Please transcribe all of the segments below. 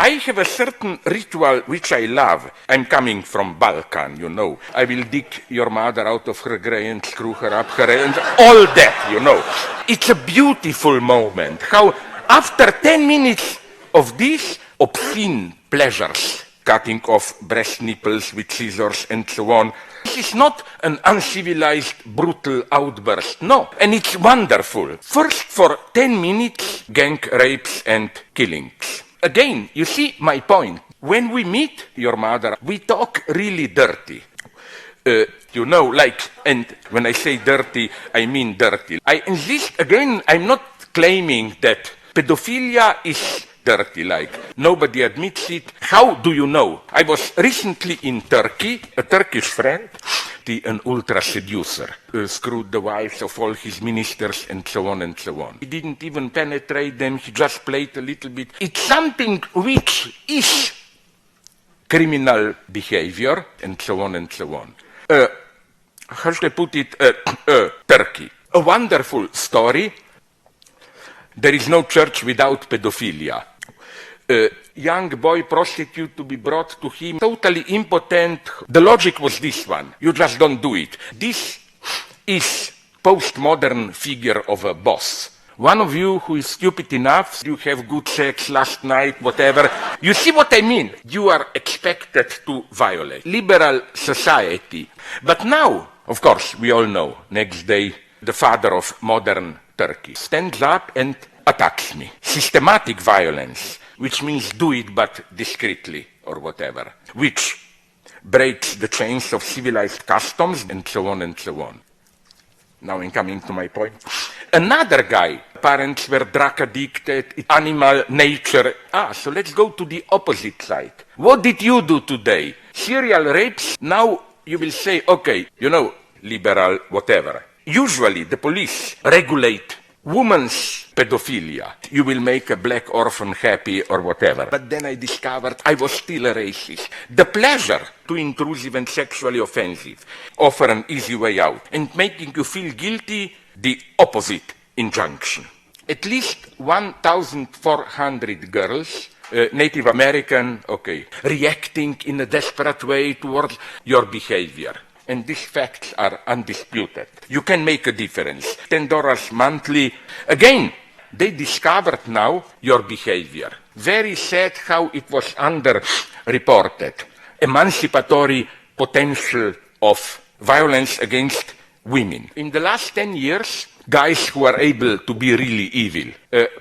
I have a certain ritual which I love. I'm coming from Balkan, you know. I will dig your mother out of her grave and screw her up her and all that, you know. It's a beautiful moment. How after 10 minutes of these obscene pleasures, cutting off breast nipples with scissors and so on, this is not an uncivilized, brutal outburst, no. And it's wonderful. First, for 10 minutes, gang rapes and killings. Again, you see my point. When we meet your mother, we talk really dirty. You know, like, and when I say dirty, I mean dirty. I insist, again, I'm not claiming that pedophilia is dirty, like, nobody admits it. How do you know? I was recently in Turkey, a Turkish friend, an ultra seducer, screwed the wives of all his ministers and so on and so on. He didn't even penetrate them, he just played a little bit. It's something which is criminal behavior and so on and so on. How should I put it? Turkey. A wonderful story. There is no church without pedophilia. Young boy prostitute to be brought to him, totally impotent. The logic was this one. You just don't do it. This is postmodern figure of a boss. One of you who is stupid enough, you have good sex last night, whatever. You see what I mean? You are expected to violate. Liberal society. But now, of course, we all know, next day, the father of modern Turkey stands up and attacks me. Systematic violence, which means do it but discreetly or whatever, which breaks the chains of civilized customs and so on and so on. Now I'm coming to my point. Another guy, parents were drug addicted, animal nature. So let's go to the opposite side. What did you do today? Serial rapes? Now you will say, okay, you know, liberal, whatever. Usually the police regulate woman's pedophilia. You will make a black orphan happy or whatever. But then I discovered I was still a racist. The pleasure, too intrusive and sexually offensive, offer an easy way out. And making you feel guilty, the opposite injunction. At least 1,400 girls, Native American, okay, reacting in a desperate way towards your behavior. And these facts are undisputed. You can make a difference. $10 monthly. Again, they discovered now your behavior. Very sad how it was underreported. Emancipatory potential of violence against women. In the last 10 years, guys who are able to be really evil,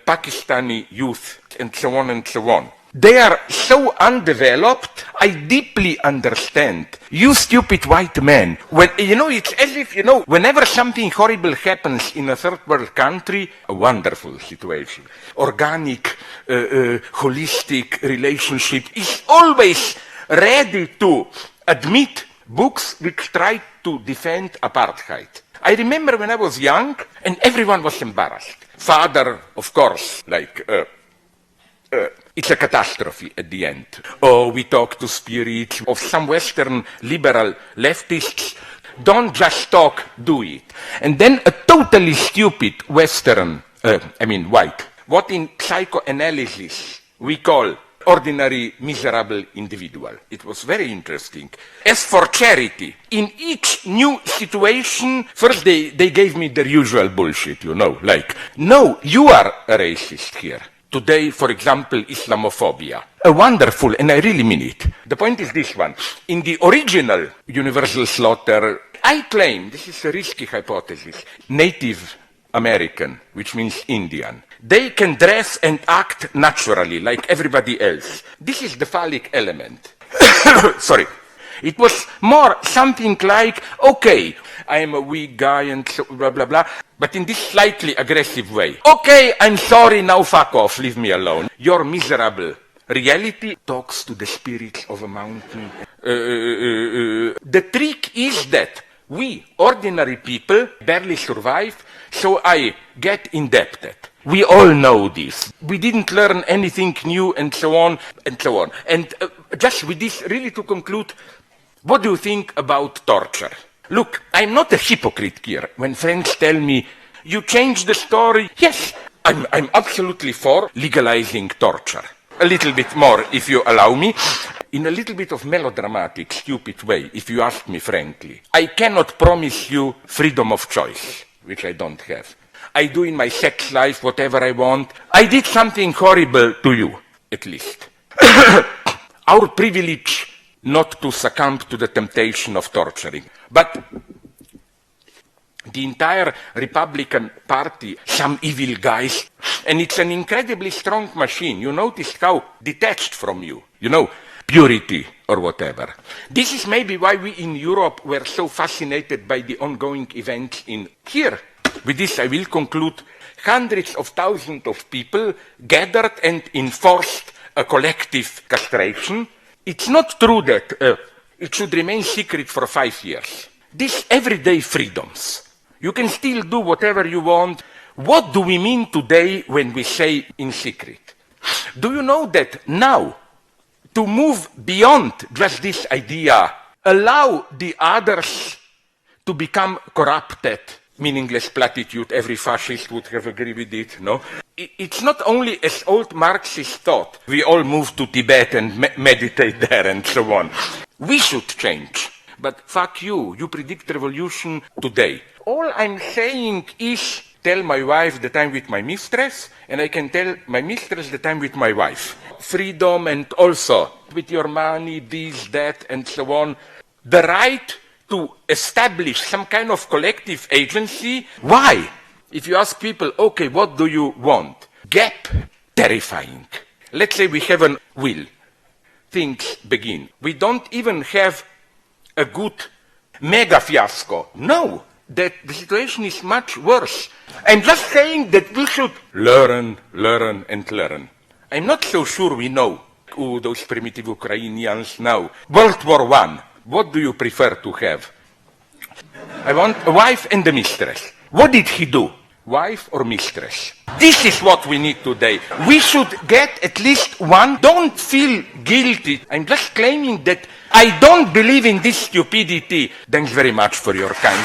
Pakistani youth, and so on and so on. They are so undeveloped, I deeply understand. You stupid white man. When, you know, it's as if, you know, whenever something horrible happens in a third world country, a wonderful situation. Organic, holistic relationship is always ready to admit books which try to defend apartheid. I remember when I was young and everyone was embarrassed. Father, of course, like, it's a catastrophe at the end. Oh, we talk to spirits of some Western liberal leftists. Don't just talk, do it. And then a totally stupid Western, white, what in psychoanalysis we call ordinary miserable individual. It was very interesting. As for charity, in each new situation, first they gave me their usual bullshit, you know, like, no, you are a racist here. Today, for example, Islamophobia. A wonderful, and I really mean it. The point is this one. In the original universal slaughter, I claim, this is a risky hypothesis, Native American, which means Indian. They can dress and act naturally, like everybody else. This is the phallic element. Sorry. It was more something like, okay, I am a weak guy and so blah, blah, blah, but in this slightly aggressive way. Okay, I'm sorry, now fuck off, leave me alone. Your miserable reality talks to the spirits of a mountain. The trick is that we, ordinary people, barely survive, so I get indebted. We all know this. We didn't learn anything new and so on and so on. And just with this, really to conclude, what do you think about torture? Look, I'm not a hypocrite here. When friends tell me, you change the story. Yes, I'm absolutely for legalizing torture. a little bit more, if you allow me. In a little bit of melodramatic, stupid way, if you ask me frankly. I cannot promise you freedom of choice, which I don't have. I do in my sex life whatever I want. I did something horrible to you, at least. Our privilege not to succumb to the temptation of torturing. But the entire Republican Party, some evil guys, and it's an incredibly strong machine. You notice how detached from you, purity or whatever. This is maybe why we in Europe were so fascinated by the ongoing events in here. With this I will conclude. Hundreds of thousands of people gathered and enforced a collective castration. It's not true that it should remain secret for 5 years. These everyday freedoms, you can still do whatever you want. What do we mean today when we say in secret? Do you know that now, to move beyond just this idea, allow the others to become corrupted, meaningless platitude, every fascist would have agreed with it, no? It's not only as old Marxists thought, we all move to Tibet and meditate there and so on. We should change, but fuck you, you predict revolution today. All I'm saying is tell my wife that I'm with my mistress, and I can tell my mistress that I'm with my wife. Freedom and also with your money, this, that, and so on. The right to establish some kind of collective agency. Why? If you ask people, okay, what do you want? Gap, terrifying. Let's say we have a will. Things begin. We don't even have a good mega fiasco. No, that the situation is much worse. I'm just saying that we should learn, and learn. I'm not so sure we know who those primitive Ukrainians now. World War I. What do you prefer to have? I want a wife and a mistress. What did he do? Wife or mistress? This is what we need today. We should get at least one. Don't feel guilty. I'm just claiming that I don't believe in this stupidity. Thanks very much for your kind